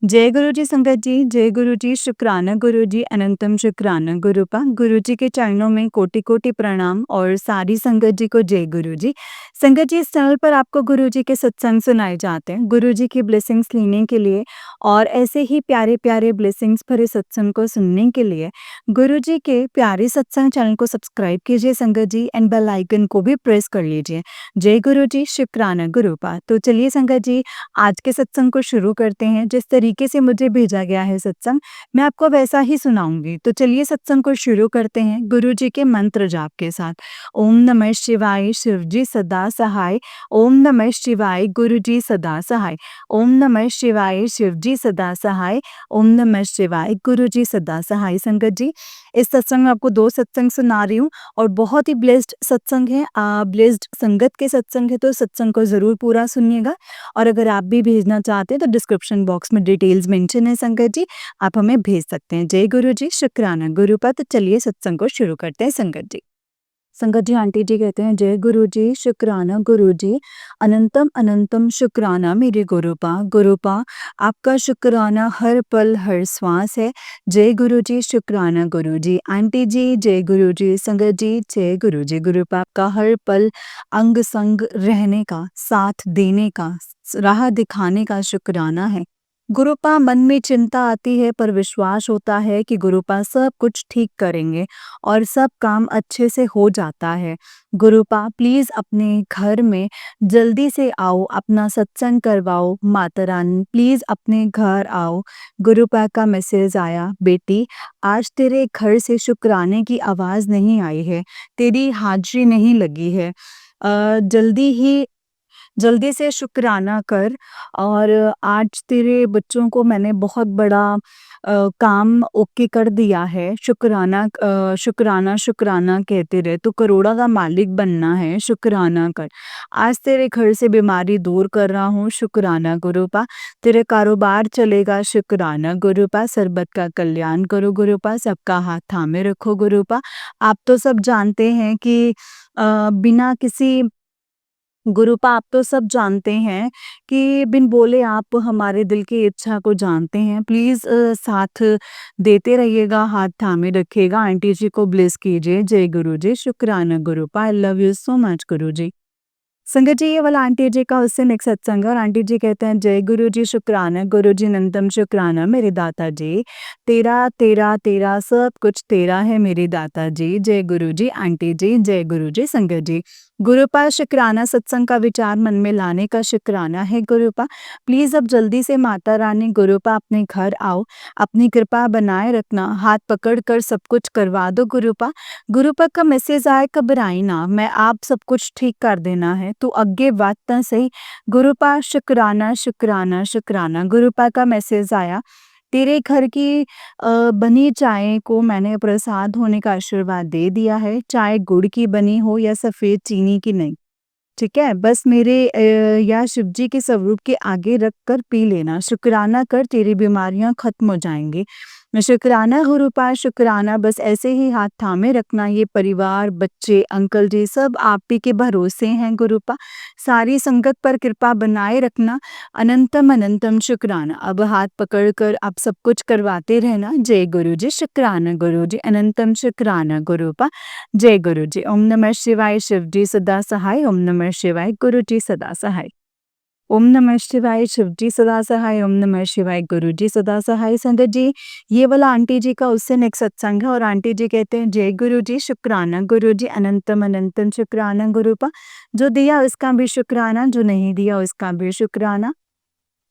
जय गुरु जी संगत जी, जय गुरु जी, शुक्राना गुरु जी, अनंतम शुक्राना गुरुपा। गुरु जी के चरणों में कोटि-कोटि प्रणाम और सारी संगत जी को जय गुरु जी। संगत जी, इस चैनल पर आपको गुरु जी के सत्संग सुनाए जाते हैं। गुरु जी की ब्लेसिंग्स लेने के लिए और ऐसे ही प्यारे-प्यारे ब्लेसिंग्स भरे सत्संग को सुनने के लिए गुरु जी के प्यारे सत्संग चैनल को सब्सक्राइब कीजिए संगत जी एंड बेल आइकन को भी प्रेस कर लीजिए। जय गुरु जी, शुक्राना गुरुपा। तो चलिए संगत जी, आज के सत्संग को शुरू करते हैं। जिस तरीके से मुझे भेजा गया है सत्संग, मैं आपको वैसा ही सुनाऊंगी। तो चलिए सत्संग को शुरू करते हैं गुरु जी के मंत्र जाप के साथ। ओम नमः शिवाय, शिव जी सदा सहाय। ओम नमः शिवाय, गुरु जी सदा सहाय। ओम नमः शिवाय, शिव जी सदा सहाय। ओम नमः शिवाय, गुरु जी सदा सहाय। संगत जी, इस सत्संग में आपको 2 सत्संग सुना रही हूँ और बहुत ही ब्लेस्ड सत्संग है। ब्लेस्ड संगत के सत्संग है, तो सत्संग को ज़रूर पूरा सुनिएगा। और अगर आप भी भेजना चाहते हैं तो डिस्क्रिप्शन बॉक्स में डिटेल्स मेंशन है संगत जी, आप हमें भेज सकते हैं। जय गुरु जी, शुक्राना गुरुपा। तो चलिए सत्संग को शुरू करते हैं संगत जी। संगत जी, आंटी जी कहते हैं जय गुरु जी, शुक्राना गुरु जी, अनंतम अनंतम शुक्राना मेरे गुरुपा। गुरुपा, आपका शुक्राना हर पल हर श्वास है। जय गुरु जी, शुक्राना गुरु जी। आंटी जी जय गुरु जी। संगत जी जय गुरु जी। गुरुपा, आपका हर पल अंग संग रहने का, साथ देने का, राह दिखाने का शुक्राना है। गुरुपा, मन में चिंता आती है पर विश्वास होता है कि गुरुपा सब कुछ ठीक करेंगे और सब काम अच्छे से हो जाता है। गुरुपा, प्लीज़ अपने घर में जल्दी से आओ, अपना सत्संग करवाओ। माता रानी प्लीज़ अपने घर आओ। गुरुपा का मैसेज आया, बेटी आज तेरे घर से शुक्राने की आवाज़ नहीं आई है, तेरी हाजिरी नहीं लगी है। जल्दी से शुक्राना कर। और आज तेरे बच्चों को मैंने बहुत बड़ा काम ओके कर दिया है। शुक्राना शुक्राना कहते रहे तो करोड़ा का मालिक बनना है। शुक्राना कर। आज तेरे घर से बीमारी दूर कर रहा हूँ। शुक्राना गुरुपा। तेरे कारोबार चलेगा। शुक्राना गुरुपा। सरबत का कल्याण करो गुरुपा, सबका हाथ थामे रखो गुरुपा। आप तो सब जानते हैं कि बिना किसी गुरुपा, आप तो सब जानते हैं कि बिन बोले आप हमारे दिल की इच्छा को जानते हैं। प्लीज़ साथ देते रहिएगा, हाथ थामे रखिएगा। आंटी जी को ब्लेस कीजिए। जय गुरु जी, शुक्राना गुरुपा। I love you so much Guru ji. संगत जी, ये वाला आंटी जी का उससे नेक्स्ट सत्संग है और आंटी जी कहते हैं जय गुरु जी, शुक्राना गुरु जी, अनंतम शुक्राना मेरे दाता जी। तेरा तेरा तेरा सब कुछ तेरा है मेरे दाता जी। जय गुरु जी। आंटी जी जय गुरु जी। संगत जी, गुरुपा, शुक्राना सत्संग का विचार मन में लाने का शुक्राना है गुरुपा। प्लीज़ अब जल्दी से माता रानी गुरुपा अपने घर आओ, अपनी कृपा बनाए रखना, हाथ पकड़ कर सब कुछ करवा दो गुरुपा। गुरुपा का मैसेज आए, घबराई ना, मैं आप सब कुछ ठीक कर देना है, तू अगे बात ता सही। गुरुपा, शुक्राना शुक्राना शुक्राना। गुरुपा का मैसेज आया, तेरे घर की बनी चाय को मैंने प्रसाद होने का आशीर्वाद दे दिया है। चाय गुड़ की बनी हो या सफ़ेद चीनी की नहीं, ठीक है? बस मेरे या शिव जी के स्वरूप के आगे रख कर पी लेना। शुक्राना कर, तेरी बीमारियाँ खत्म हो जाएँगी। शुक्राना गुरुपा, शुक्राना। बस ऐसे ही हाथ थामे रखना। ये परिवार, बच्चे, अंकल जी सब आप ही के भरोसे हैं गुरुपा। सारी संगत पर कृपा बनाए रखना। अनंतम अनंतम शुक्राना। अब हाथ पकड़ कर आप सब कुछ करवाते रहना। जय गुरु जी, शुक्राना गुरु जी, अनंतम शुक्राना गुरुपा। जय गुरु जी। ओम नमः शिवाय, शिव जी सदा सहाय। ओम नमः शिवाय, गुरु जी सदा सहाय। ओम नमः शिवाय, शिव जी सदा सहाय। ओम नमः शिवाय, गुरु जी सदा सहाय। संगत जी, ये वाला आंटी जी का उससे नेक्स्ट सत्संग है और आंटी जी कहते हैं जय गुरु जी, शुक्राना गुरु जी, अनंतम अनंतम शुक्राना गुरुपा। जो दिया उसका भी शुक्राना, जो नहीं दिया उसका भी शुक्राना।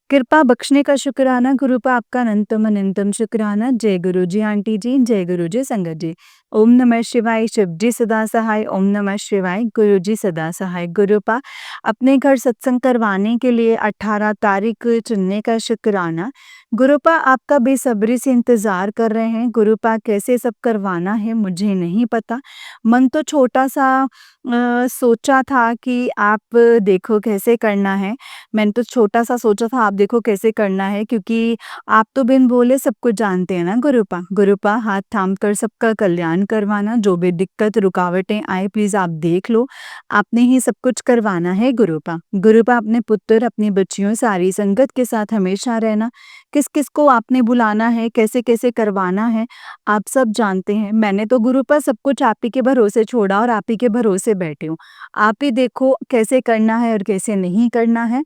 कृपा बख्शने का शुक्राना गुरुपा, आपका अनंतम अनंतम शुक्राना। जय गुरु जी। आंटी जी जय गुरु जी। संगत जी, ओम नमः शिवाय, शिव जी सदा सहाय। ओम नमः शिवाय, गुरु जी सदा सहाय। गुरुपा, अपने घर सत्संग करवाने के लिए 18 तारीख चुनने का शुक्राना। गुरुपा, आपका बेसब्री से इंतज़ार कर रहे हैं। गुरुपा, कैसे सब करवाना है मुझे नहीं पता। मन तो छोटा सा सोचा था कि आप देखो कैसे करना है। मैंने तो छोटा-सा सोचा था आप देखो कैसे करना है क्योंकि आप तो बिन बोले सब कुछ जानते हैं ना गुरुपा। गुरुपा हाथ थाम कर सबका कल्याण करवाना, जो भी दिक्कत रुकावटें आए प्लीज़ आप देख लो, आपने ही सब कुछ करवाना है गुरुपा। गुरुपा अपने पुत्र, अपनी बच्चियों, सारी संगत के साथ हमेशा रहना। किस-किस को आपने बुलाना है, कैसे-कैसे करवाना है, आप सब जानते हैं। मैंने तो गुरु पर सब कुछ आप ही के भरोसे छोड़ा और आप ही के भरोसे बैठी हूँ। आप ही देखो कैसे करना है और कैसे नहीं करना है।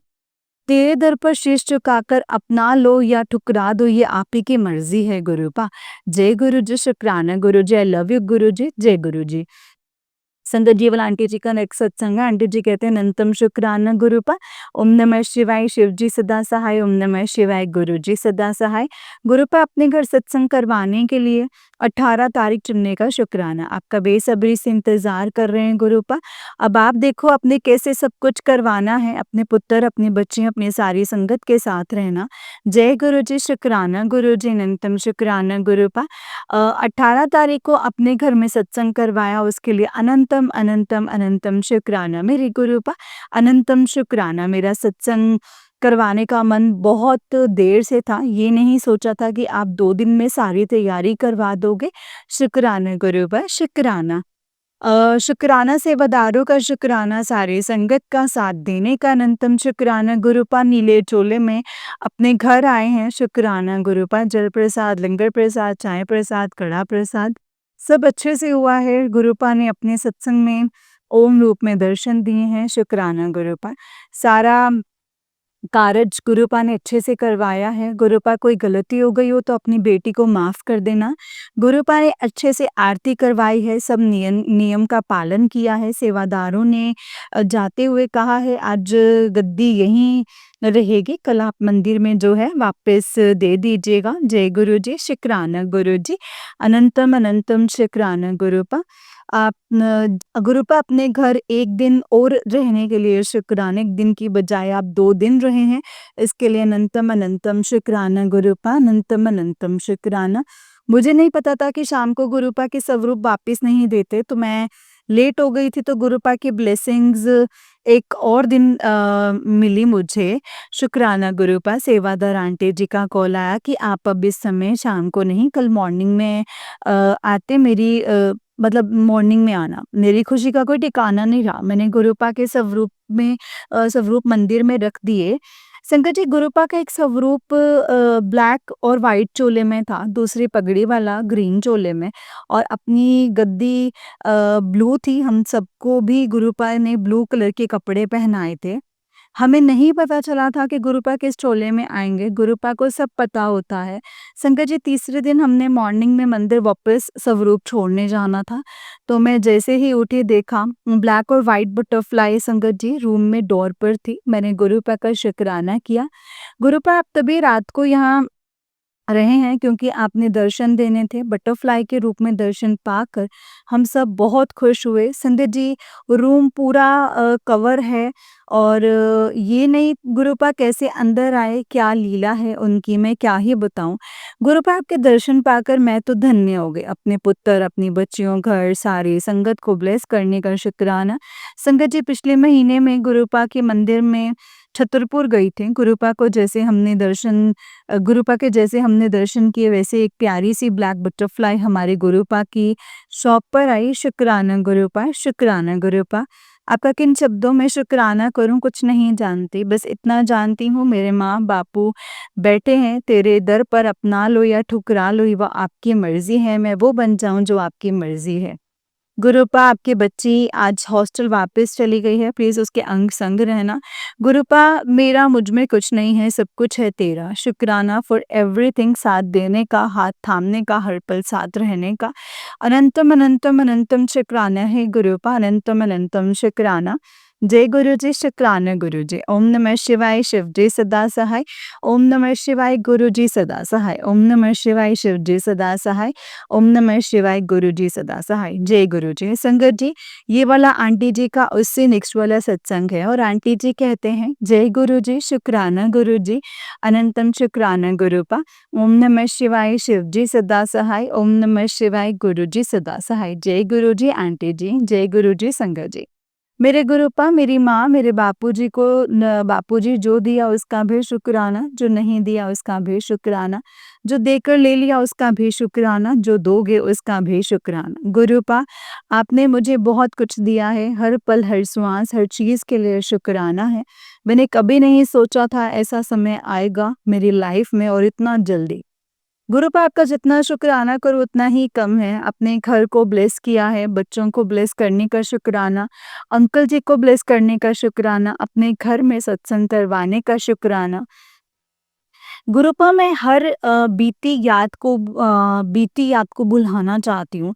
तेरे दर पर शीश झुकाकर अपना लो या ठुकरा दो ये आप ही की मर्ज़ी है गुरुपा। जय गुरु जी, शुक्राना गुरु ji, I love you Guru जी, जय गुरु जी। संगत जी वाला आंटी जी का नेक्स्ट सत्संग है। आंटी जी कहते हैं अनंतम शुक्राना गुरुपा। ओम नमः शिवाय शिव जी सदा सहाय, ओम नमः शिवाय गुरु जी सदा सहाय। गुरुपा अपने घर सत्संग करवाने के लिए 18 तारीख चुनने का शुक्राना। आपका बेसब्री से इंतज़ार कर रहे हैं गुरुपा। अब आप देखो आपने कैसे सब कुछ करवाना है, अपने पुत्र, अपनी बच्चियाँ, अपनी सारी संगत के साथ रहना। जय गुरु जी, शुक्राना गुरु जी, अनंतम शुक्राना गुरुपा। 18 तारीख को अपने घर में सत्संग करवाया उसके लिए अनंतम अनंतम अनंतम शुक्राना मेरे गुरुपा। अनंतम शुक्राना। मेरा सत्संग करवाने का मन बहुत देर से था, ये नहीं सोचा था कि आप 2 दिन में सारी तैयारी करवा दोगे। शुक्राना गुरुपा, शुक्राना। शुक्राना सेवादारों का शुक्राना, सारी संगत का साथ देने का अनंतम शुक्राना गुरुपा। नीले चोले में अपने घर आए हैं, शुक्राना गुरुपा। जल प्रसाद, लंगर प्रसाद, चाय प्रसाद, कड़ा प्रसाद सब अच्छे से हुआ है। गुरुपा ने अपने सत्संग में ओम रूप में दर्शन दिए हैं, शुक्राना गुरुपा। सारा कारज गुरुपा ने अच्छे से करवाया है। गुरुपा कोई गलती हो गई हो तो अपनी बेटी को माफ़ कर देना। गुरुपा ने अच्छे से आरती करवाई है, सब नियम का पालन किया है। सेवादारों ने जाते हुए कहा है आज गद्दी यहीं रहेगी, कल आप मंदिर में जो है वापस दे दीजिएगा। जय गुरु जी, शुक्राना गुरु जी। अनंतम अनंतम शुक्राना गुरुपा। आप गुरुपा अपने घर 1 दिन और रहने के लिए शुक्राना, 1 दिन की बजाय आप 2 दिन रहे हैं, इसके लिए अनंतम अनंतम शुक्राना गुरुपा, अनंतम अनंतम शुक्राना। मुझे नहीं पता था कि शाम को गुरुपा के स्वरूप वापिस नहीं देते, तो मैं लेट हो गई थी तो गुरुपा की ब्लेसिंग्स एक और दिन मिली मुझे। शुक्राना गुरुपा। सेवादार आंटी जी का कॉल आया कि आप अब इस समय शाम को नहीं, कल मॉर्निंग में आते मेरी मतलब मॉर्निंग में आना। मेरी खुशी का कोई ठिकाना नहीं रहा। मैंने गुरुपा के स्वरूप में स्वरूप मंदिर में रख दिए। संगत जी गुरुपा का एक स्वरूप ब्लैक और व्हाइट चोले में था, दूसरी पगड़ी वाला ग्रीन चोले में और अपनी गद्दी ब्लू थी। हम सबको भी गुरुपा ने ब्लू कलर के कपड़े पहनाए थे। हमें नहीं पता चला था कि गुरुपा किस चोले में आएँगे, गुरुपा को सब पता होता है। संगत जी तीसरे दिन हमने मॉर्निंग में मंदिर वापस स्वरूप छोड़ने जाना था, तो मैं जैसे ही उठी देखा ब्लैक और व्हाइट बटरफ्लाई संगत जी रूम में डोर पर थी। मैंने गुरुपा का शुक्राना किया। गुरुपा आप तभी रात को यहाँ रहे हैं क्योंकि आपने दर्शन देने थे, बटरफ्लाई के रूप में दर्शन पाकर हम सब बहुत खुश हुए। संदीप जी रूम पूरा कवर है और ये नहीं गुरुपा कैसे अंदर आए, क्या लीला है उनकी मैं क्या ही बताऊँ। गुरुपा आपके दर्शन पाकर मैं तो धन्य हो गई। अपने पुत्र, अपनी बच्चियों, घर, सारी संगत को ब्लेस करने का शुक्राना। संगत जी पिछले महीने में गुरुपा के मंदिर में छतरपुर गई थी। गुरुपा के जैसे हमने दर्शन किए वैसे एक प्यारी-सी ब्लैक बटरफ्लाई हमारे गुरुपा की शॉप पर आई। शुक्राना गुरुपा, शुक्राना गुरुपा। आपका किन शब्दों में शुक्राना करूँ कुछ नहीं जानती, बस इतना जानती हूँ मेरे माँ-बापू बैठे हैं तेरे दर पर, अपना लो या ठुकरा लो, वो आपकी मर्ज़ी है, मैं वो बन जाऊँ जो आपकी मर्ज़ी है। गुरुपा आपकी बच्ची आज हॉस्टल वापस चली गई है, प्लीज़ उसके अंग संग रहना। गुरुपा मेरा मुझ में कुछ नहीं है, सब कुछ है तेरा। शुक्राना फॉर एवरीथिंग, साथ देने का, हाथ थामने का, हर पल साथ रहने का। अनंतम अनंतम अनंतम शुक्राना है गुरुपा, अनंतम अनंतम शुक्राना। जय गुरुजी, शुक्राना गुरुजी। ओम नमः शिवाय, शिवजी सदा सहाय। ओम नमः शिवाय, गुरुजी सदा सहाय। ओम नमः शिवाय, शिवजी सदा सहाय। ओम नमः शिवाय, गुरुजी सदा सहाय। जय गुरुजी। संगत जी, ये वाला आंटी जी का उससे नेक्स्ट वाला सत्संग है और आंटी जी कहते हैं, जय गुरुजी, शुक्राना गुरुजी, अनंतम शुक्राना गुरुपा। ओम नमः शिवाय, शिवजी सदा सहाय। ओम नमः शिवाय, गुरुजी सदा सहाय। जय गुरुजी आंटी जी, जय गुरुजी संगत जी। मेरे गुरुपा, मेरी माँ, मेरे बापूजी को बापूजी जो दिया उसका भी शुक्राना, जो नहीं दिया उसका भी शुक्राना, जो देकर ले लिया उसका भी शुक्राना, जो दोगे उसका भी शुक्राना। गुरुपा, आपने मुझे बहुत कुछ दिया है, हर पल, हर श्वास, हर चीज़ के लिए शुक्राना है। मैंने कभी नहीं सोचा था ऐसा समय आएगा मेरी लाइफ में और इतना जल्दी। गुरुपा, आपका जितना शुक्राना करो उतना ही कम है। अपने घर को ब्लेस किया है, बच्चों को ब्लेस करने का शुक्राना, अंकल जी को ब्लेस करने का शुक्राना, अपने घर में सत्संग करवाने का शुक्राना। गुरुपा, मैं हर बीती याद को भुलाना चाहती हूँ,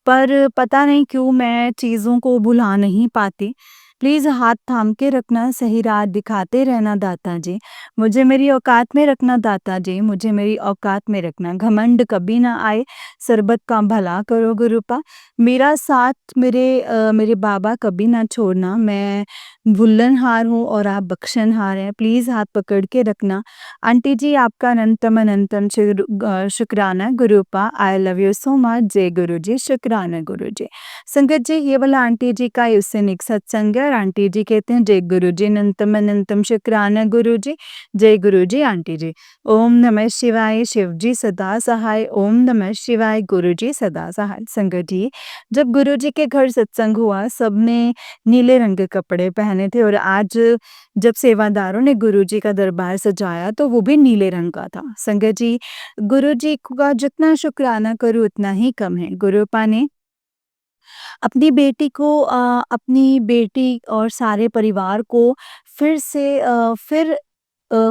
पर पता नहीं क्यों मैं चीज़ों को भुला नहीं पाती। प्लीज़ हाथ थाम के रखना, सही राह दिखाते रहना दाता जी। मुझे मेरी औकात में रखना दाता जी, मुझे मेरी औकात में रखना। घमंड कभी ना आए, सर्बत का भला करो गुरुपा। मेरा साथ मेरे बाबा कभी ना छोड़ना। मैं भुल्लनहार हूँ और आप बख्शनहार हैं। प्लीज़ हाथ पकड़ के रखना। आंटी जी, आपका अनंतम अनंतम शुक्राना गुरुपा। I love you so much. जय गुरु जी, शुक्राना गुरु जी। संगत जी, ये वाला आंटी जी का उससे निक सत्संग है और आंटी जी कहते हैं, जय गुरु जी, अनंतम अनंतम शुक्राना गुरु जी। जय गुरु जी आंटी जी। ओम नमः शिवाय, शिव जी सदा सहाय। ओम नमः शिवाय, गुरु जी सदा सहाय। संगत जी, जब गुरु जी के घर सत्संग हुआ, सबने नीले रंग के कपड़े पहने थे और आज जब सेवादारों ने गुरुजी का दरबार सजाया तो वो भी नीले रंग का था। संगत जी, गुरुजी का जितना शुक्राना करूँ उतना ही कम है। गुरुपा ने अपनी बेटी और सारे परिवार को फिर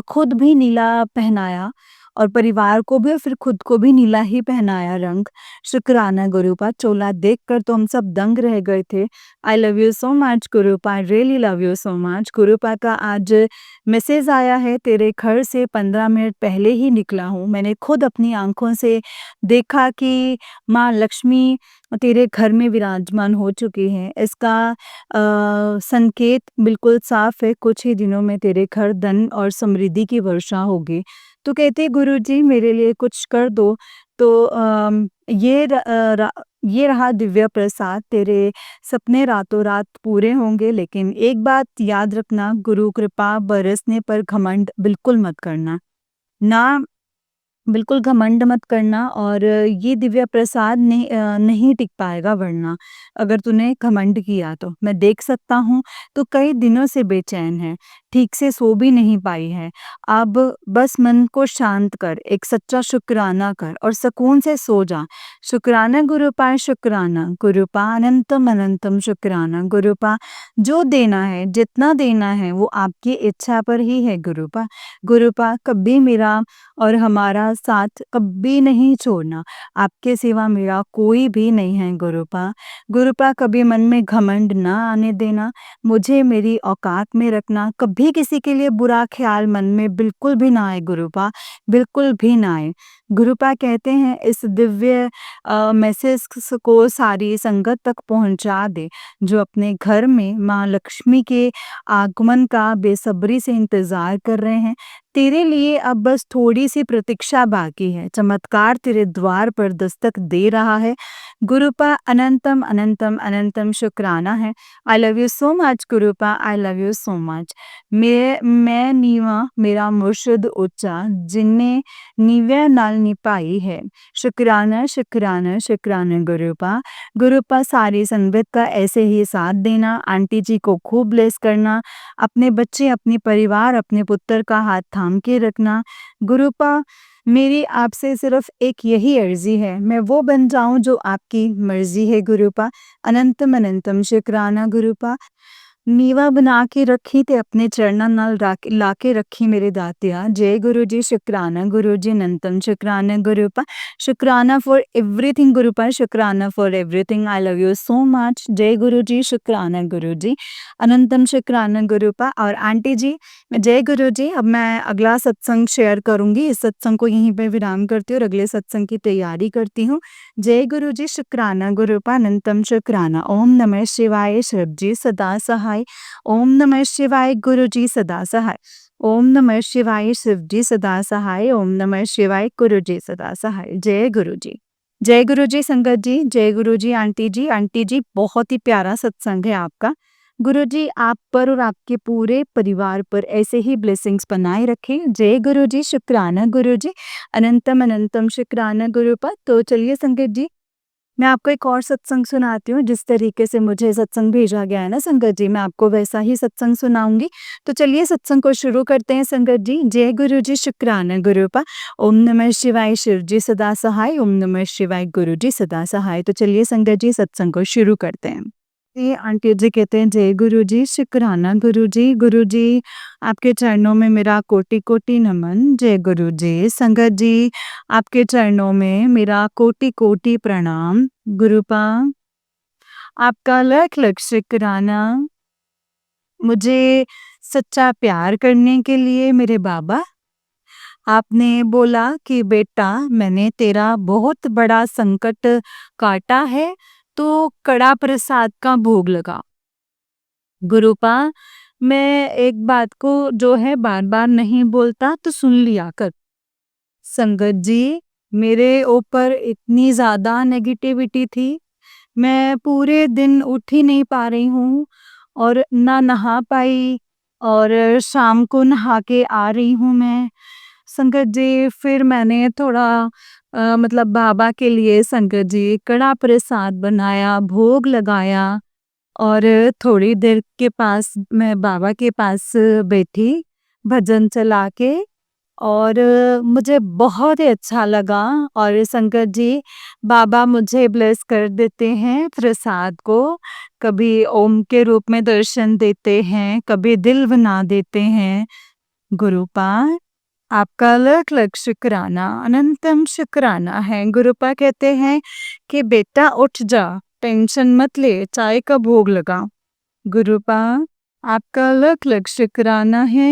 खुद भी नीला पहनाया और परिवार को भी और फिर खुद को भी नीला ही पहनाया रंग। शुक्राना गुरुपा, चोला देखकर तो हम सब दंग रह गए थे। I love you so much गुरुपा, I really love you so much. गुरुपा का आज मैसेज आया है, तेरे घर से 15 मिनट पहले ही निकला हूँ। मैंने खुद अपनी आंखों से देखा कि माँ लक्ष्मी तेरे घर में विराजमान हो चुकी हैं। इसका संकेत बिल्कुल साफ है, कुछ ही दिनों में तेरे घर धन और समृद्धि की वर्षा होगी। तो कहते गुरुजी मेरे लिए कुछ कर दो। तो ये रहा दिव्य प्रसाद, तेरे सपने रातों रात पूरे होंगे। लेकिन एक बात याद रखना, गुरु कृपा बरसने पर घमंड बिल्कुल मत करना। ना बिल्कुल घमंड मत करना और ये दिव्य प्रसाद नहीं टिक पाएगा वरना अगर तूने घमंड किया तो। मैं देख सकता हूँ तो कई दिनों से बेचैन है, ठीक से सो भी नहीं पाई है। अब बस मन को शांत कर, एक सच्चा शुक्राना कर और सुकून से सो जा। शुक्राना गुरुपा, शुक्राना गुरुपा, अनंतम अनंतम शुक्राना गुरुपा। जो देना है, जितना देना है वो आपकी इच्छा पर ही है गुरुपा। गुरुपा, कभी मेरा और हमारा साथ कभी नहीं छोड़ना। आपके सिवा मेरा कोई भी नहीं है गुरुपा। गुरुपा, कभी मन में घमंड ना आने देना, मुझे मेरी औकात में रखना। कभी किसी के लिए बुरा ख्याल मन में बिल्कुल भी ना आए गुरुपा, बिल्कुल भी ना आए। गुरुपा कहते हैं इस दिव्य मैसेज को सारी संगत तक पहुंचा दे, जो अपने घर में माँ लक्ष्मी के आगमन का बेसब्री से इंतजार कर रहे हैं। तेरे लिए अब बस थोड़ी-सी प्रतीक्षा बाकी है। चमत्कार तेरे द्वार पर दस्तक दे रहा है। गुरुपा, अनंतम, अनंतम, अनंतम शुक्राना है। आई लव यू सो मच गुरुपा, I love you so much. मैं नीवां, मेरा मुर्शिद ऊँचा, जिन्ने नीव्या नाल निभाई है। शुक्राना, शुक्राना, शुक्राना गुरुपा। गुरुपा, सारी संगत का ऐसे ही साथ देना, आंटी जी को खूब ब्लेस करना, अपने बच्चे, अपने परिवार, अपने पुत्र का हाथ थाम के रखना। गुरुपा, मेरी आपसे सिर्फ एक यही अर्जी है, मैं वो बन जाऊं जो आपकी मर्जी है गुरुपा। अनंतम अनंतम शुक्राना गुरुपा। ਨੀਵਾਂ ਬਣਾ ਕੇ ਰੱਖੀ ਤੇ ਆਪਣੇ ਚਰਨਾਂ ਨਾਲ ਲਾ ਕੇ ਰੱਖੀ ਮੇਰੇ ਦਾਤਿਆ। ਜੈ ਗੁਰੂ ਜੀ, ਸ਼ੁਕਰਾਨਾ ਗੁਰੂ ਜੀ, ਅਨੰਤਮ ਸ਼ੁਕਰਾਨਾ ਗੁਰੂ ਪਾ, ਸ਼ੁਕਰਾਨਾ ਫॉर एवरीथिंग गुरु पा, शुक्राना for everything. I love you so much. जय गुरु जी, शुक्राना गुरु जी, अनंतम शुक्राना गुरु पा। और आंटी जी, जय गुरु जी। अब मैं अगला सत्संग शेयर करूंगी, इस सत्संग को यहीं पे विराम करती हूँ और अगले सत्संग की तैयारी करती हूँ। जय गुरु जी, शुक्राना गुरु पा, अनंतम शुक्राना। ओम नमः शिवाय, शिव जी सदा सहाय। ओम नमः शिवाय, गुरु जी सदा सहाय। ओम नमः शिवाय, शिव जी सदा सहाय। ओम नमः शिवाय, गुरु जी सदा सहाय। जय गुरु जी। जय गुरु जी संगत जी, जय गुरु जी आंटी जी। आंटी जी, बहुत ही प्यारा सत्संग है आपका। गुरु जी आप पर और आपके पूरे परिवार पर ऐसे ही ब्लेसिंग्स बनाए रखें। जय गुरु जी, शुक्राना गुरु जी, अनंतम अनंतम शुक्राना गुरु पर। तो चलिए संगत जी, मैं आपको एक और सत्संग सुनाती हूँ। जिस तरीके से मुझे सत्संग भेजा गया है ना संगत जी, मैं आपको वैसा ही सत्संग सुनाऊंगी। तो चलिए सत्संग को शुरू करते हैं संगत जी। जय गुरु जी, शुक्राना गुरु पा। ओम नमः शिवाय, शिव जी सदा सहाय। ओम नमः शिवाय, गुरु जी सदा सहाय। तो चलिए संगत जी, सत्संग को शुरू करते हैं। ये आंटी जी कहते हैं, जय गुरु जी, शुक्राना गुरु जी। गुरु जी आपके चरणों में मेरा कोटि कोटि नमन। जय गुरु जी। संगत जी, आपके चरणों में मेरा कोटि कोटि प्रणाम। गुरुपा आपका लख लख शुक्राना, मुझे सच्चा प्यार करने के लिए मेरे बाबा। आपने बोला कि बेटा, मैंने तेरा बहुत बड़ा संकट काटा है, तो कड़ा प्रसाद का भोग लगा। गुरुपा मैं एक बात को जो है बार बार नहीं बोलता, तो सुन लिया कर। संगत जी, मेरे ऊपर इतनी ज़्यादा नेगेटिविटी थी, मैं पूरे दिन उठ ही नहीं पा रही हूँ और ना नहा पाई, और शाम को नहा के आ रही हूँ मैं। संगत जी, फिर मैंने थोड़ा मतलब बाबा के लिए संगत जी कड़ा प्रसाद बनाया, भोग लगाया, और थोड़ी देर के पास मैं बाबा के पास बैठी भजन चला के, और मुझे बहुत ही अच्छा लगा। और संगत जी, बाबा मुझे ब्लेस कर देते हैं प्रसाद को, कभी ओम के रूप में दर्शन देते हैं, कभी दिल बना देते हैं। गुरुपा आपका लख लख शुक्राना, अनंतम शुक्राना है। गुरुपा कहते हैं कि बेटा उठ जा, टेंशन मत ले, चाय का भोग लगा। गुरुपा आपका लख लख शुक्राना है,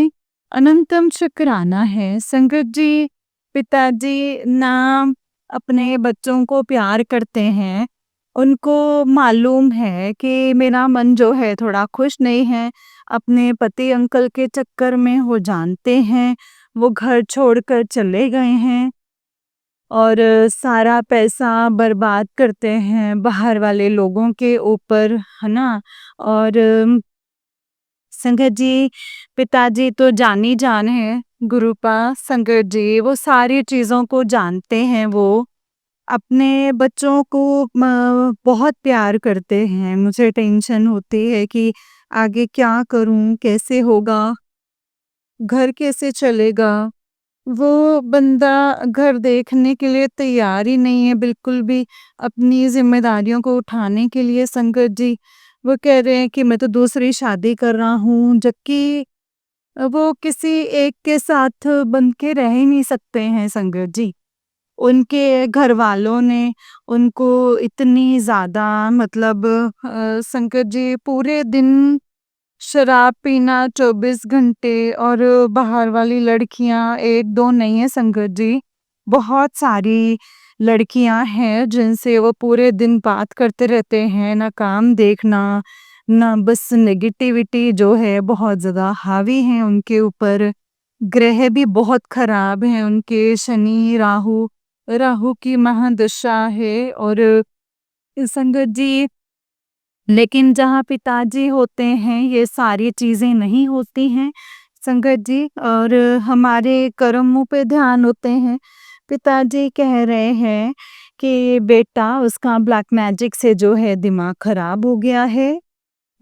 अनंतम शुक्राना है। संगत जी, पिताजी ना अपने बच्चों को प्यार करते हैं, उनको मालूम है कि मेरा मन जो है थोड़ा खुश नहीं है, अपने पति अंकल के चक्कर में वो जानते हैं, वो घर छोड़कर चले गए हैं और सारा पैसा बर्बाद करते हैं बाहर वाले लोगों के ऊपर, है ना। और संगत जी, पिताजी तो जानी जान है। गुरुपा संगत जी, वो सारी चीज़ों को जानते हैं, वो अपने बच्चों को बहुत प्यार करते हैं। मुझे टेंशन होती है कि आगे क्या करूं, कैसे होगा, घर कैसे चलेगा। वो बंदा घर देखने के लिए तैयार ही नहीं है बिल्कुल भी, अपनी जिम्मेदारियों को उठाने के लिए। संगत जी, वो कह रहे हैं कि मैं तो दूसरी शादी कर रहा हूँ, जबकि वो किसी एक के साथ बन के रह ही नहीं सकते हैं। संगत जी, उनके घर वालों ने उनको इतनी ज़्यादा मतलब संगत जी, पूरे दिन शराब पीना 24 घंटे, और बाहर वाली लड़कियां एक दो नहीं है संगत जी, बहुत सारी लड़कियां हैं जिनसे वो पूरे दिन बात करते रहते हैं, ना काम देखना, ना बस नेगेटिविटी जो है बहुत ज़्यादा हावी है उनके ऊपर। ग्रह भी बहुत खराब हैं उनके, शनि राहु, राहु की महादशा है। और संगत जी, लेकिन जहाँ पिताजी होते हैं ये सारी चीज़ें नहीं होती हैं संगत जी, और हमारे कर्मों पे ध्यान होते हैं। पिताजी कह रहे हैं कि बेटा, उसका ब्लैक मैजिक से जो है दिमाग खराब हो गया है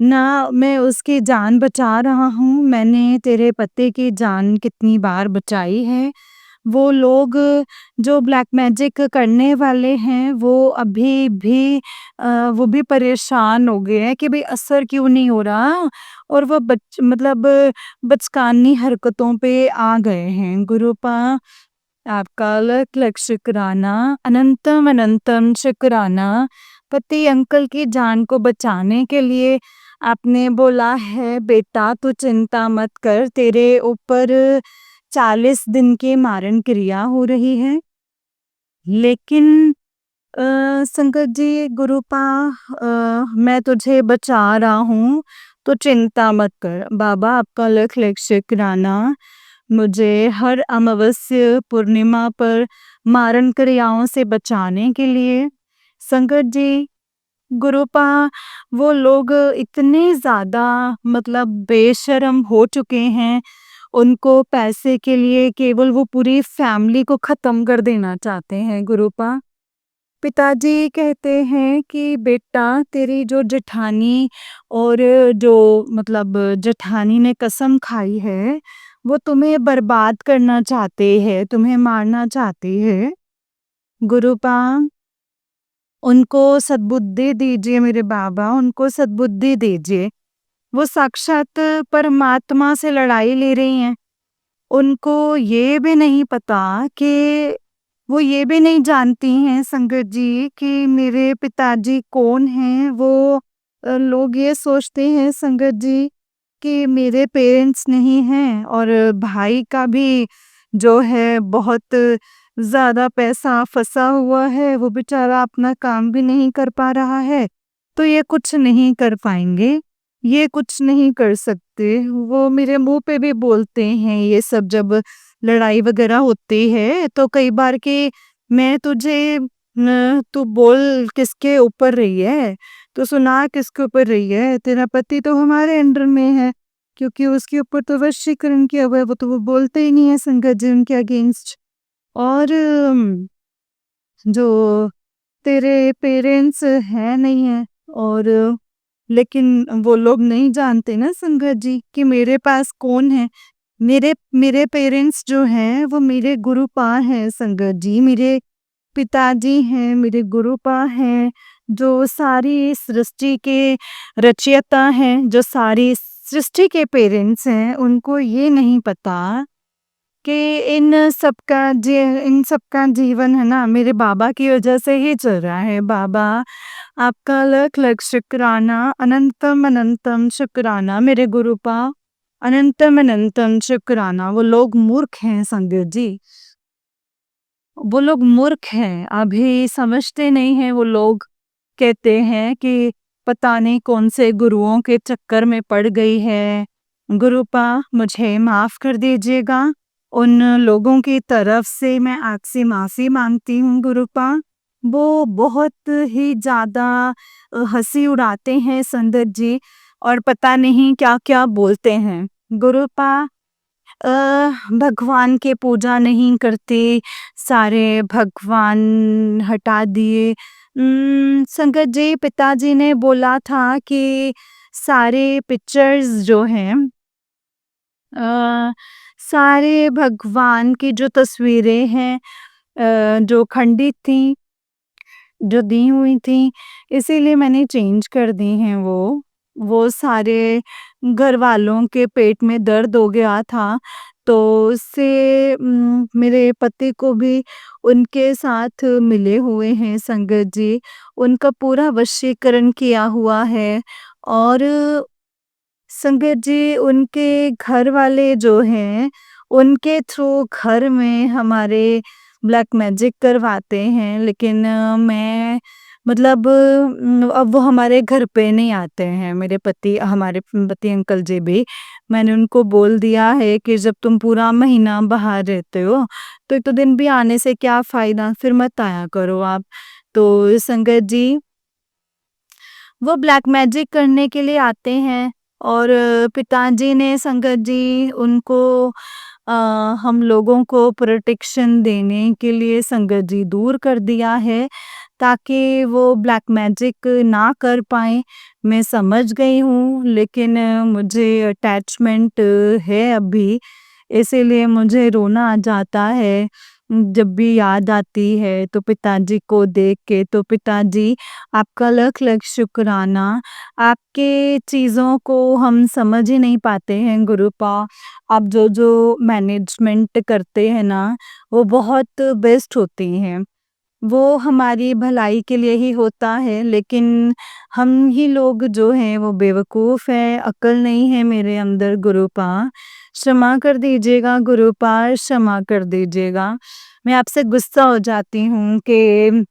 ना, मैं उसकी जान बचा रहा हूँ। मैंने तेरे पति की जान कितनी बार बचाई है, वो लोग जो ब्लैक मैजिक करने वाले हैं वो अभी भी वो भी परेशान हो गए हैं कि भाई असर क्यों नहीं हो रहा, और वो मतलब बचकानी हरकतों पे आ गए हैं। गुरुपा आपका अलग अलग शुक्राना, अनंतम अनंतम शुक्राना। पति अंकल की जान को बचाने के लिए आपने बोला है बेटा तू चिंता मत कर, तेरे ऊपर 40 दिन की मारण क्रिया हो रही है। लेकिन संगत जी गुरुपा, मैं तुझे बचा रहा हूँ, तो चिंता मत कर। बाबा आपका लख लख शुक्राना, मुझे हर अमावस्या पूर्णिमा पर मारण क्रियाओं से बचाने के लिए। संगत जी गुरुपा, वो लोग इतने ज़्यादा मतलब बेशर्म हो चुके हैं, उनको पैसे के लिए केवल वो पूरी फैमिली को ख़त्म कर देना चाहते हैं गुरुपा। पिताजी कहते हैं कि बेटा तेरी जो जेठानी और जो मतलब जेठानी ने कसम खाई है, वो तुम्हें बर्बाद करना चाहते हैं, तुम्हें मारना चाहते हैं। गुरुपा उनको सद्बुद्धि दीजिए मेरे बाबा, उनको सद्बुद्धि दीजिए। वो साक्षात परमात्मा से लड़ाई ले रही हैं। उनको ये भी नहीं पता कि वो ये भी नहीं जानती हैं संगत जी कि मेरे पिताजी कौन हैं। वो लोग ये सोचते हैं संगत जी कि मेरे पेरेंट्स नहीं हैं, और भाई का भी जो है बहुत ज़्यादा पैसा फँसा हुआ है, वो बेचारा अपना काम भी नहीं कर पा रहा है, तो ये कुछ नहीं कर पाएँगे, ये कुछ नहीं कर सकते। वो मेरे मुँह पे भी बोलते हैं ये सब, जब लड़ाई वग़ैरह होती है तो कई बार कि मैं तुझे तू बोल किसके ऊपर रही है? तू सुना किसके ऊपर रही है? तेरा पति तो हमारे अंडर में है, क्योंकि उसके ऊपर तो वशीकरण किया हुआ है, वो तो वो बोलते ही नहीं है संगत जी उनके अगेंस्ट। और जो तेरे पेरेंट्स हैं नहीं हैं, और लेकिन वो लोग नहीं जानते ना संगत जी कि मेरे पास कौन है। मेरे मेरे पेरेंट्स जो हैं वो मेरे गुरुपा हैं संगत जी, मेरे पिताजी हैं, मेरे गुरुपा हैं, जो सारी सृष्टि के रचयिता हैं, जो सारी सृष्टि के पेरेंट्स हैं। उनको ये नहीं पता कि इन सबका जीवन है ना मेरे बाबा की वजह से ही चल रहा है। बाबा आपका लख लख शुक्राना, अनंतम अनंतम शुक्राना मेरे गुरुपा, अनंतम अनंतम शुक्राना। वो लोग मूर्ख हैं संगत जी, वो लोग मूर्ख हैं, अभी समझते नहीं हैं। वो लोग कहते हैं कि पता नहीं कौन से गुरुओं के चक्कर में पड़ गई है। गुरुपा मुझे माफ़ कर दीजिएगा, उन लोगों की तरफ से मैं आपसे माफ़ी मांगती हूँ गुरुपा। वो बहुत ही ज़्यादा हंसी उड़ाते हैं संदत जी, और पता नहीं क्या क्या बोलते हैं गुरुपा। अ, भगवान के पूजा नहीं करते, सारे भगवान हटा दिए। संगत जी पिताजी ने बोला था कि सारे पिक्चर्स जो हैं, अ, सारे भगवान की जो तस्वीरें हैं, जो खंडित थी, जो दी हुई थी, इसीलिए मैंने चेंज कर दी हैं वो सारे घर वालों के पेट में दर्द हो गया था, तो उससे मेरे पति को भी उनके साथ मिले हुए हैं संगत जी। उनका पूरा वशीकरण किया हुआ है, और संगत जी उनके घर वाले जो हैं, उनके थ्रू घर में हमारे ब्लैक मैजिक करवाते हैं। लेकिन मैं मतलब अब वो हमारे घर पे नहीं आते हैं, मेरे पति हमारे पति अंकल जी भी। मैंने उनको बोल दिया है कि जब तुम पूरा महीना बाहर रहते हो, तो 1-2 दिन भी आने से क्या फ़ायदा, फिर मत आया करो आप। तो संगत जी वो ब्लैक मैजिक करने के लिए आते हैं, और पिताजी ने संगत जी उनको अ, हम लोगों को प्रोटेक्शन देने के लिए संगत जी दूर कर दिया है, ताकि वो ब्लैक मैजिक ना कर पाएँ। मैं समझ गई हूँ, लेकिन मुझे अटैचमेंट है अभी, इसीलिए मुझे रोना आ जाता है जब भी याद आती है तो पिताजी को देख के। तो पिताजी, आपका लख-लख शुक्राना। आपके चीज़ों को हम समझ ही नहीं पाते हैं गुरुपा। आप जो-जो मैनेजमेंट करते हैं ना, वो बहुत बेस्ट होती हैं। वो हमारी भलाई के लिए ही होता है, लेकिन हम ही लोग जो हैं वो बेवकूफ़ हैं, अक्ल नहीं है मेरे अंदर गुरुपा। क्षमा कर दीजिएगा गुरुपा, क्षमा कर दीजिएगा। मैं आपसे गुस्सा हो जाती हूँ कि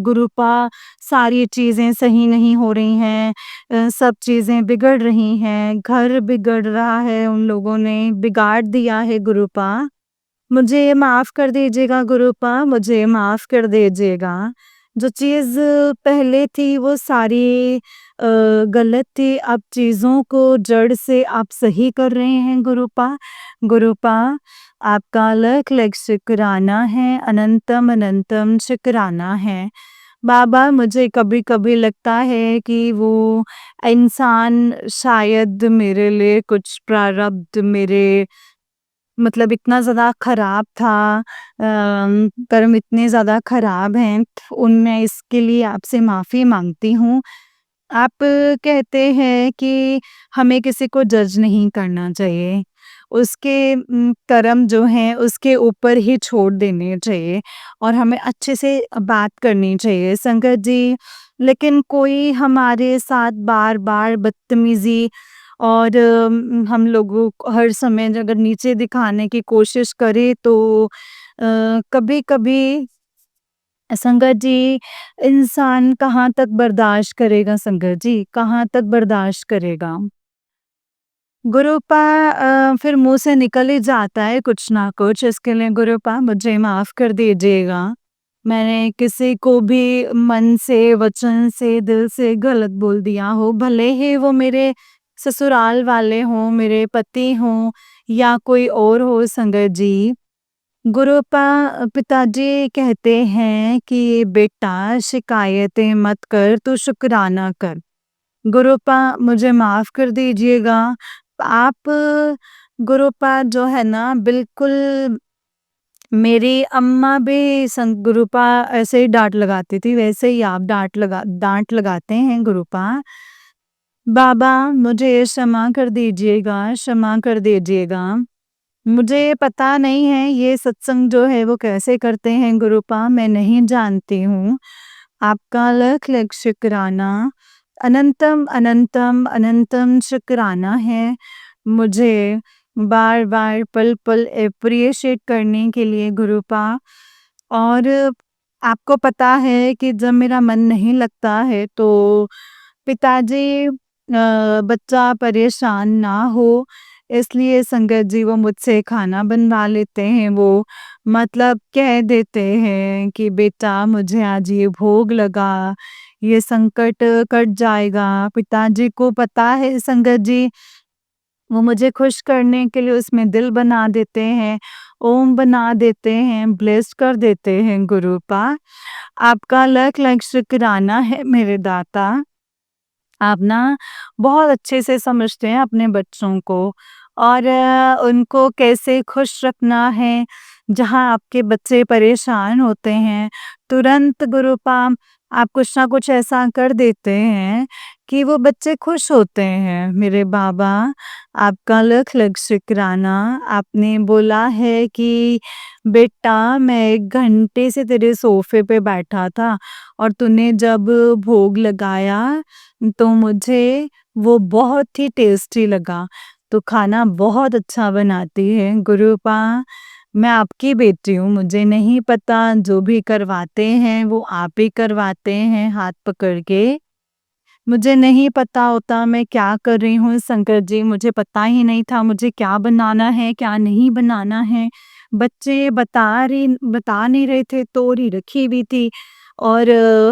गुरुपा, सारी चीज़ें सही नहीं हो रही हैं, सब चीज़ें बिगड़ रही हैं, घर बिगड़ रहा है, उन लोगों ने बिगाड़ दिया है गुरुपा। मुझे माफ़ कर दीजिएगा गुरुपा, मुझे माफ़ कर दीजिएगा। जो चीज़ पहले थी वो सारी गलत थी, अब चीज़ों को जड़ से आप सही कर रहे हैं गुरुपा। गुरुपा, आपका लख-लख शुक्राना है, अनंतम अनंतम शुक्राना है। बाबा, मुझे कभी-कभी लगता है कि वो इंसान शायद मेरे लिए कुछ प्रारब्ध मेरे मतलब इतना ज़्यादा ख़राब था, कर्म इतने ज़्यादा ख़राब हैं, उनमें इसके लिए आपसे माफ़ी माँगती हूँ। आप कहते हैं कि हमें किसी को जज नहीं करना चाहिए। उसके कर्म जो हैं उसके ऊपर ही छोड़ देने चाहिए और हमें अच्छे से बात करनी चाहिए संगत जी। लेकिन कोई हमारे साथ बार-बार बदतमीज़ी और हम लोगों को हर समय अगर नीचे दिखाने की कोशिश करे तो कभी-कभी संगत जी, इंसान कहाँ तक बर्दाश्त करेगा संगत जी, कहाँ तक बर्दाश्त करेगा? गुरुपा, फिर मुँह से निकल ही जाता है कुछ ना कुछ, इसके लिए गुरुपा मुझे माफ़ कर दीजिएगा। मैंने किसी को भी मन से, वचन से, दिल से गलत बोल दिया हो, भले ही वो मेरे ससुराल वाले हों, मेरे पति हों या कोई और हो संगत जी। गुरुपा, पिताजी कहते हैं कि बेटा शिकायतें मत कर, तू शुक्राना कर। गुरुपा, मुझे माफ़ कर दीजिएगा। आप गुरुपा जो है ना, बिल्कुल मेरी अम्मा भी गुरुपा ऐसे ही डाँट लगाती थी, वैसे ही आप डाँट लगाते हैं गुरुपा। बाबा, मुझे क्षमा कर दीजिएगा, क्षमा कर दीजिएगा। मुझे पता नहीं है ये सत्संग जो है वो कैसे करते हैं गुरुपा, मैं नहीं जानती हूँ। आपका लख-लख शुक्राना, अनंतम अनंतम अनंतम शुक्राना है मुझे बार-बार पल-पल एप्रिशिएट करने के लिए गुरुपा। और आपको पता है कि जब मेरा मन नहीं लगता है तो पिताजी, बच्चा परेशान ना हो इसलिए संगत जी वो मुझसे खाना बनवा लेते हैं। वो मतलब कह देते हैं कि बेटा मुझे आज ये भोग लगा, ये संकट कट जाएगा। पिताजी को पता है संगत जी, वो मुझे खुश करने के लिए उसमें दिल बना देते हैं, ओम बना देते हैं, ब्लेस कर देते हैं गुरुपा। आपका लख-लख शुक्राना है मेरे दाता। आप ना बहुत अच्छे से समझते हैं अपने बच्चों को और उनको कैसे खुश रखना है। जहाँ आपके बच्चे परेशान होते हैं, तुरंत गुरुपा आप कुछ ना कुछ ऐसा कर देते हैं कि वो बच्चे खुश होते हैं। मेरे बाबा, आपका लख-लख शुक्राना। आपने बोला है कि बेटा मैं 1 घंटे से तेरे सोफ़े पे बैठा था और तूने जब भोग लगाया तो मुझे वो बहुत ही टेस्टी लगा। तो खाना बहुत अच्छा बनाती है गुरुपा। मैं आपकी बेटी हूँ, मुझे नहीं पता, जो भी करवाते हैं वो आप ही करवाते हैं हाथ पकड़ के। मुझे नहीं पता होता मैं क्या कर रही हूँ शंकर जी, मुझे पता ही नहीं था मुझे क्या बनाना है, क्या नहीं बनाना है। बच्चे बता नहीं रहे थे, तोरी रखी हुई थी और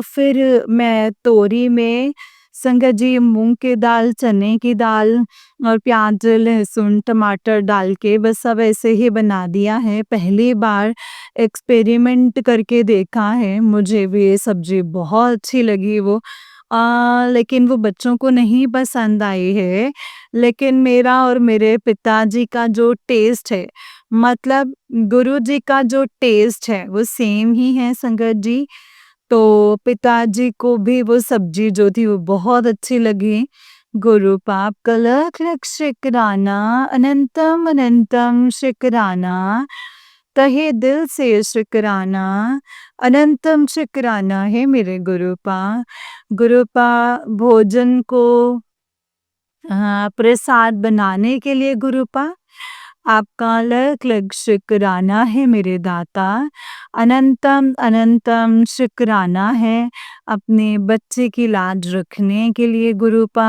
फिर मैं तोरी में संगत जी मूँग की दाल, चने की दाल और प्याज़, लहसुन, टमाटर डाल के बस सब ऐसे ही बना दिया है। पहली बार एक्सपेरिमेंट करके देखा है, मुझे भी ये सब्ज़ी बहुत अच्छी लगी वो। लेकिन वो बच्चों को नहीं पसंद आई है। लेकिन मेरा और मेरे पिताजी का जो टेस्ट है, मतलब गुरुजी का जो टेस्ट है, वो सेम ही है संगत जी। तो पिताजी को भी वो सब्जी जो थी वो बहुत अच्छी लगी। गुरु पाप कलख लख शुक्राना, अनंतम अनंतम शुक्राना, तहे दिल से शुक्राना, अनंतम शुक्राना है मेरे गुरुपा। गुरुपा भोजन को प्रसाद बनाने के लिए गुरुपा आपका लख लख शुक्राना है मेरे दाता। अनंतम अनंतम शुक्राना है अपने बच्चे की लाज रखने के लिए गुरुपा।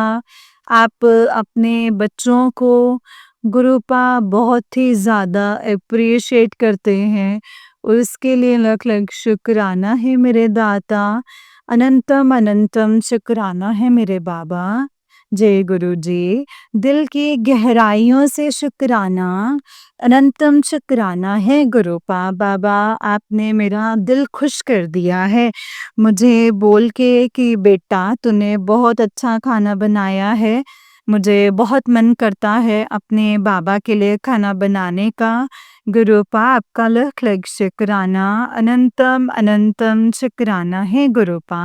आप अपने बच्चों को गुरुपा बहुत ही ज़्यादा एप्रिशिएट करते हैं, उसके लिए लख लख शुक्राना है मेरे दाता। अनंतम अनंतम शुक्राना है मेरे बाबा। जय गुरु जी। दिल की गहराइयों से शुक्राना, अनंतम शुक्राना है गुरुपा। बाबा आपने मेरा दिल खुश कर दिया है मुझे बोल के कि बेटा तूने बहुत अच्छा खाना बनाया है। मुझे बहुत मन करता है अपने बाबा के लिए खाना बनाने का। गुरुपा आपका लख लख शुक्राना, अनंतम अनंतम शुक्राना है गुरुपा।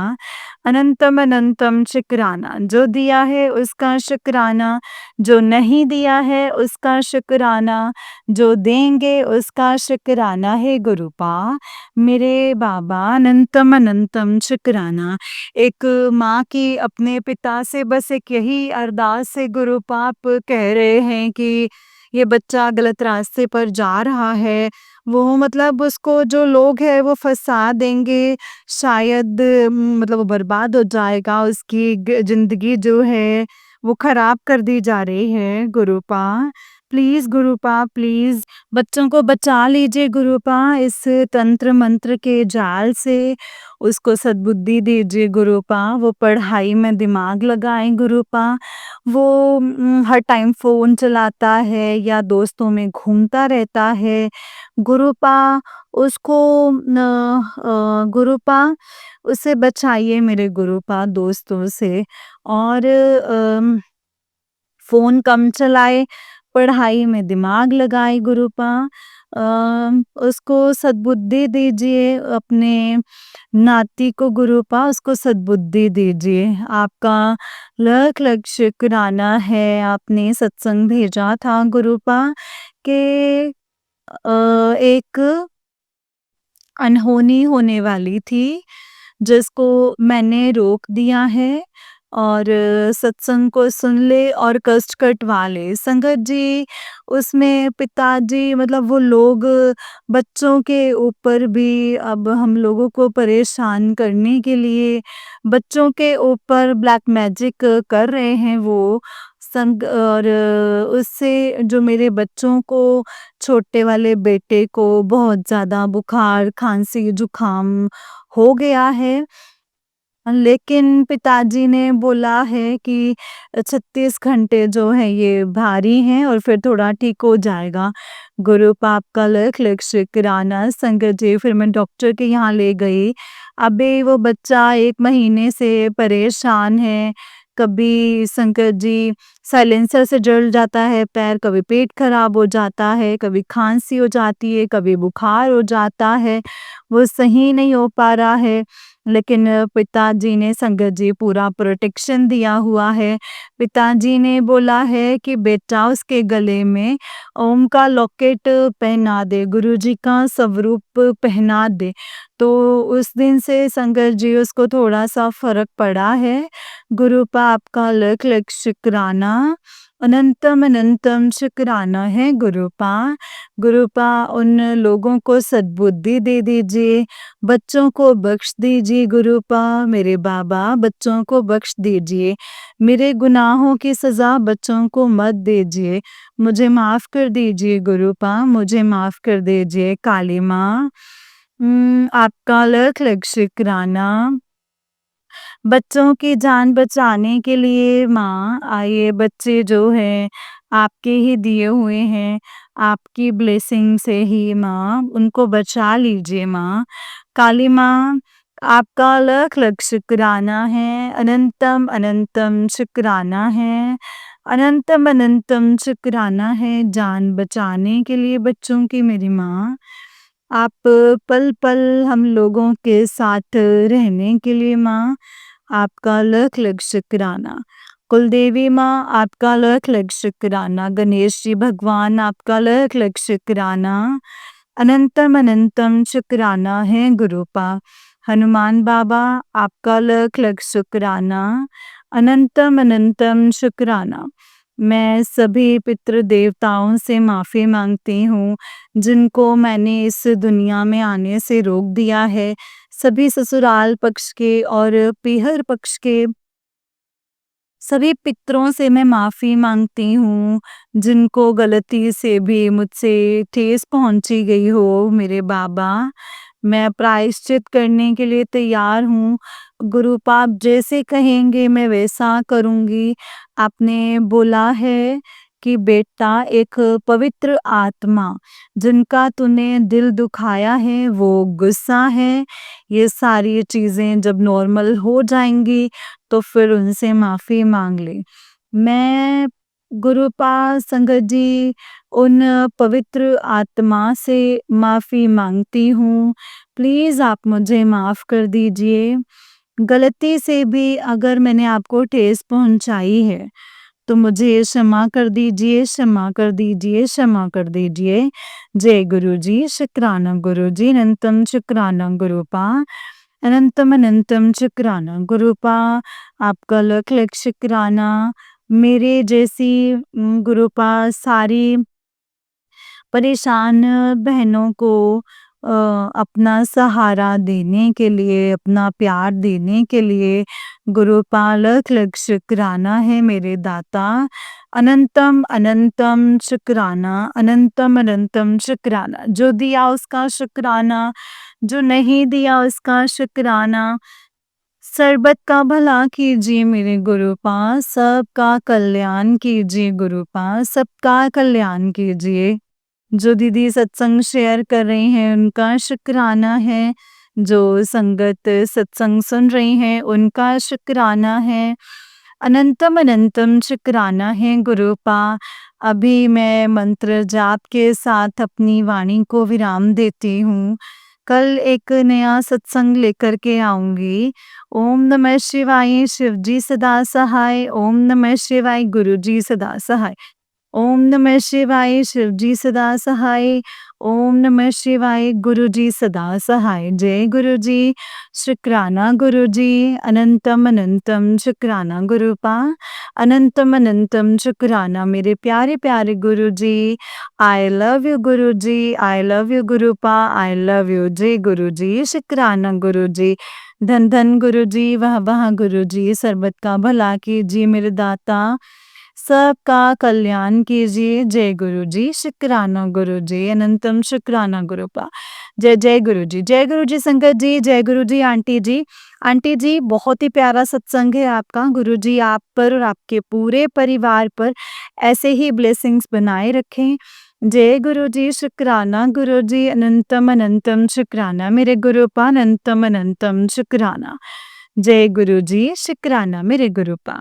अनंतम अनंतम शुक्राना, जो दिया है उसका शुक्राना, जो नहीं दिया है उसका शुक्राना, जो देंगे उसका शुक्राना है गुरुपा। मेरे बाबा अनंतम अनंतम शुक्राना। एक माँ की अपने पिता से बस एक यही अरदास है गुरुपा, आप कह रहे हैं कि ये बच्चा गलत रास्ते पर जा रहा है, वो मतलब उसको जो लोग हैं वो फंसा देंगे, शायद मतलब वो बर्बाद हो जाएगा, उसकी ज़िंदगी जो है वो खराब कर दी जा रही है गुरुपा। प्लीज़ गुरुपा प्लीज़ बच्चों को बचा लीजिए गुरुपा इस तंत्र मंत्र के जाल से। उसको सद्बुद्धि दीजिए गुरुपा, वो पढ़ाई में दिमाग लगाएं गुरुपा। वो हर टाइम फ़ोन चलाता है या दोस्तों में घूमता रहता है गुरुपा, उसको गुरुपा उसे बचाइए मेरे गुरुपा दोस्तों से। और फ़ोन कम चलाए, पढ़ाई में दिमाग लगाए गुरुपा। उसको सद्बुद्धि दीजिए, अपने नाती को गुरुपा उसको सद्बुद्धि दीजिए। आपका लख लख शुक्राना है, आपने सत्संग भेजा था गुरुपा कि एक अनहोनी होने वाली थी, जिसको मैंने रोक दिया है और सत्संग को सुन ले और कष्ट कटवा ले। संगत जी, उसमें पिताजी मतलब वो लोग बच्चों के ऊपर भी अब हम लोगों को परेशान करने के लिए बच्चों के ऊपर ब्लैक मैजिक कर रहे हैं वो संग। और उससे जो मेरे बच्चों को, छोटे वाले बेटे को बहुत ज़्यादा बुखार, खाँसी, जुकाम हो गया है। लेकिन पिताजी ने बोला है कि 36 घंटे जो है ये भारी हैं और फिर थोड़ा ठीक हो जाएगा। गुरु पाप का लख लख शुक्राना संगत जी। फिर मैं डॉक्टर के यहाँ ले गई। अभी वो बच्चा 1 महीने से परेशान है। कभी संकट जी साइलेंसर से जल जाता है पैर, कभी पेट खराब हो जाता है, कभी खाँसी हो जाती है, कभी बुखार हो जाता है। वो सही नहीं हो पा रहा है। लेकिन पिताजी ने संगत जी पूरा प्रोटेक्शन दिया हुआ है। पिताजी ने बोला है कि बेटा उसके गले में ओम का लॉकेट पहना दे, गुरुजी का स्वरूप पहना दे। तो उस दिन से संगत जी उसको थोड़ा-सा फ़र्क पड़ा है। गुरुपा आपका लख लख शुक्राना, अनंतम अनंतम शुक्राना है गुरुपा। गुरुपा उन लोगों को सद्बुद्धि दे दीजिए, बच्चों को बख्श दीजिए गुरुपा। मेरे बाबा बच्चों को बख्श दीजिए, मेरे गुनाहों की सज़ा बच्चों को मत दीजिए, मुझे माफ़ कर दीजिए गुरुपा, मुझे माफ़ कर दीजिए काली माँ। आपका लख लख शुक्राना। बच्चों की जान बचाने के लिए माँ, आइए बच्चे जो हैं आपके ही दिए हुए हैं, आपकी ब्लेसिंग से ही माँ उनको बचा लीजिए माँ। काली माँ, आपका लख लख शुक्राना है, अनंतम अनंतम शुक्राना है, अनंतम अनंतम शुक्राना है जान बचाने के लिए बच्चों की मेरी माँ। आप पल पल हम लोगों के साथ रहने के लिए माँ, आपका लख लख शुक्राना। कुलदेवी माँ, आपका लख लख शुक्राना। गणेश जी भगवान, आपका लख लख शुक्राना। अनंतम अनंतम शुक्राना है गुरुपा। हनुमान बाबा, आपका लख लख शुक्राना। अनंतम अनंतम शुक्राना। मैं सभी पितृ देवताओं से माफ़ी मांगती हूँ जिनको मैंने इस दुनिया में आने से रोक दिया है। सभी ससुराल पक्ष के और पीहर पक्ष के सभी पितरों से मैं माफ़ी मांगती हूँ जिनको गलती से भी मुझसे ठेस पहुँची गई हो मेरे बाबा। मैं प्रायश्चित करने के लिए तैयार हूँ। गुरुपा आप जैसे कहेंगे मैं वैसा करूँगी। आपने बोला है कि बेटा एक पवित्र आत्मा जिनका तूने दिल दुखाया है वो गुस्सा है। ये सारी चीज़ें जब नॉर्मल हो जाएँगी तो फिर उनसे माफ़ी माँग ले। मैं गुरुपा संगत जी उन पवित्र आत्मा से माफ़ी माँगती हूँ। प्लीज़ आप मुझे माफ़ कर दीजिए। गलती से भी अगर मैंने आपको ठेस पहुँचाई है तो मुझे क्षमा कर दीजिए, क्षमा कर दीजिए, क्षमा कर दीजिए। जय गुरुजी, शुक्राना गुरुजी, अनंतम शुक्राना गुरुपा। अनंतम अनंतम शुक्राना गुरुपा। आपका लख लख शुक्राना। मेरे जैसी गुरुपा सारी परेशान बहनों को अपना सहारा देने के लिए, अपना प्यार देने के लिए गुरुपा लख लख शुक्राना है मेरे दाता। अनंतम अनंतम शुक्राना, अनंतम अनंतम शुक्राना। जो दिया उसका शुक्राना, जो नहीं दिया उसका शुक्राना। सर्बत का भला कीजिए मेरे गुरुपा, सबका कल्याण कीजिए गुरुपा, सबका कल्याण कीजिए। जो दीदी सत्संग शेयर कर रही हैं उनका शुक्राना है। जो संगत सत्संग सुन रही हैं उनका शुक्राना है। अनंतम अनंतम शुक्राना है गुरुपा। अभी मैं मंत्र जाप के साथ अपनी वाणी को विराम देती हूँ। कल एक नया सत्संग लेकर के आऊँगी। ओम नमः शिवाय, शिव जी सदा सहाय। ओम नमः शिवाय, गुरु जी सदा सहाय। ओम नमः शिवाय, शिव जी सदा सहाय। ओम नमः शिवाय, गुरु जी सदा सहाय। जय गुरु जी, शुक्राना गुरु जी। अनंतम अनंतम शुक्राना गुरुपा। अनंतम अनंतम शुक्राना मेरे प्यारे प्यारे गुरु ji. I love you Guru ji, I love you गुरुपा, आई लव यू। जय गुरु जी, शुक्राना गुरु जी। धन धन गुरु जी, वाह वाह गुरु जी। सर्बत का भला कीजिए मेरे दाता, सबका कल्याण कीजिए। जय गुरु जी, शुक्राना गुरु जी। अनंतम शुक्राना गुरुपा। जय जय गुरु जी, जय गुरु जी संगत जी, जय गुरु जी आंटी जी। आंटी जी बहुत ही प्यारा सत्संग है आपका। गुरु जी आप पर और आपके पूरे परिवार पर ऐसे ही ब्लेसिंग्स बनाए रखें। जय गुरु जी, शुक्राना गुरु जी। अनंतम अनंतम शुक्राना मेरे गुरुपा, अनंतम अनंतम शुक्राना। जय गुरु जी, शुक्राना मेरे गुरुपा।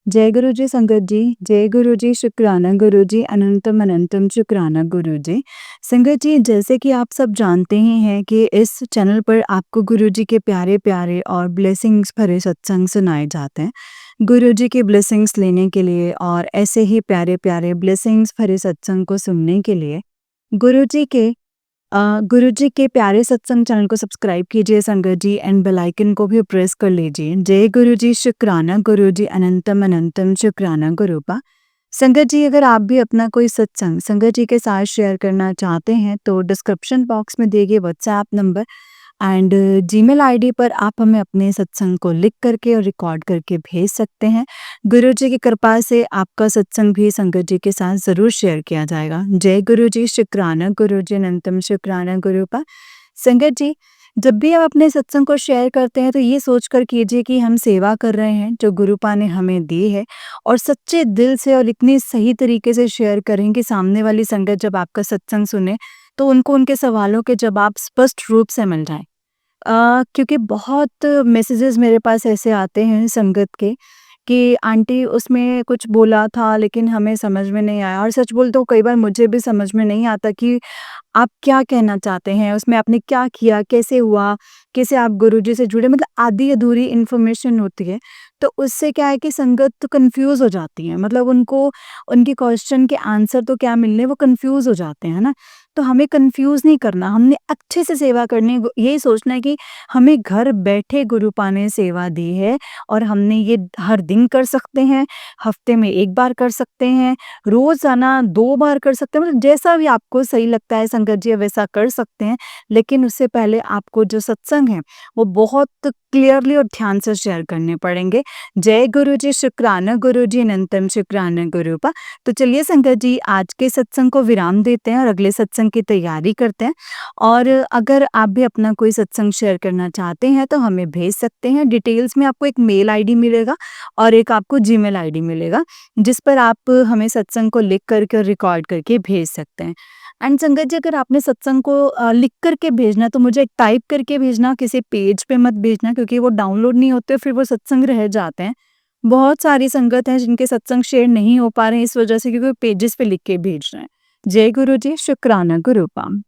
जय गुरु जी संगत जी, जय गुरु जी, शुक्राना गुरु जी, अनंतम अनंतम शुक्राना गुरु जी। संगत जी जैसे कि आप सब जानते ही हैं कि इस चैनल पर आपको गुरु जी के प्यारे प्यारे और ब्लेसिंग्स भरे सत्संग सुनाए जाते हैं। गुरु जी की ब्लेसिंग्स लेने के लिए और ऐसे ही प्यारे प्यारे ब्लेसिंग्स भरे सत्संग को सुनने के लिए गुरु जी के गुरुजी के प्यारे सत्संग चैनल को सब्सक्राइब कीजिए संगत जी एंड बेल आइकन को भी प्रेस कर लीजिए। जय गुरुजी, शुक्राना गुरुजी, अनंतम अनंतम शुक्राना गुरुपा। संगत जी अगर आप भी अपना कोई सत्संग संगत जी के साथ शेयर करना चाहते हैं तो डिस्क्रिप्शन बॉक्स में दिए गए WhatsApp number and Gmail ID पर आप हमें अपने सत्संग को लिख करके और रिकॉर्ड करके भेज सकते हैं। गुरु जी की कृपा से आपका सत्संग भी संगत जी के साथ ज़रूर शेयर किया जाएगा। जय गुरु जी, शुक्राना गुरु जी, अनंतम शुक्राना गुरुपा। संगत जी जब भी आप अपने सत्संग को शेयर करते हैं तो ये सोच कर कीजिए कि हम सेवा कर रहे हैं जो गुरुपा ने हमें दी है और सच्चे दिल से और इतनी सही तरीके से शेयर करें कि सामने वाली संगत जब आपका सत्संग सुने तो उनको उनके सवालों के जवाब स्पष्ट रूप से मिल जाए। क्योंकि बहुत मैसेजेस मेरे पास ऐसे आते हैं संगत के कि आंटी उसमें कुछ बोला था लेकिन हमें समझ में नहीं आया, और सच बोलूँ तो कई बार मुझे भी समझ में नहीं आता कि आप क्या कहना चाहते हैं? उसमें आपने क्या किया? कैसे हुआ? कैसे आप गुरुजी से जुड़े? मतलब आधी-अधूरी इन्फॉर्मेशन होती है। तो उससे क्या है कि संगत कन्फ्यूज़ हो जाती है। मतलब उनको उनके क्वेश्चन के आंसर तो क्या मिलने, वो कन्फ्यूज़ हो जाते हैं, है ना? तो हमें कन्फ्यूज़ नहीं करना, हमने अच्छे से सेवा करनी है। यही सोचना है कि हमें घर बैठे गुरु पाने सेवा दी है, और हमने ये हर दिन कर सकते हैं, हफ्ते में 1 बार कर सकते हैं, रोज़ाना 2 बार कर सकते हैं, मतलब जैसा भी आपको सही लगता है संगत जी वैसा कर सकते हैं। लेकिन उससे पहले आपको जो सत्संग है, वो बहुत क्लियरली और ध्यान से शेयर करने पड़ेंगे। जय गुरु जी, शुक्राना गुरु जी, अनंतम शुक्राना गुरुपा। तो चलिए संगत जी, आज के सत्संग को विराम देते हैं और अगले सत्संग की तैयारी करते हैं। और अगर आप भी अपना कोई सत्संग शेयर करना चाहते हैं तो हमें भेज सकते हैं। डिटेल्स में आपको एक मेल आईडी मिलेगा और एक आपको जीमेल आईडी मिलेगा, जिस पर आप हमें सत्संग को लिख करके रिकॉर्ड करके भेज सकते हैं। एंड संगत जी, अगर आपने सत्संग को लिख करके भेजना तो मुझे टाइप करके भेजना, किसी पेज पे मत भेजना, क्योंकि वो डाउनलोड नहीं होते, फिर वो सत्संग रह जाते हैं। बहुत सारी संगत हैं जिनके सत्संग शेयर नहीं हो पा रहे हैं इस वजह से, क्योंकि वो पेजेस पे लिख के भेज रहे हैं। जय गुरु जी, शुक्राना गुरुपाम।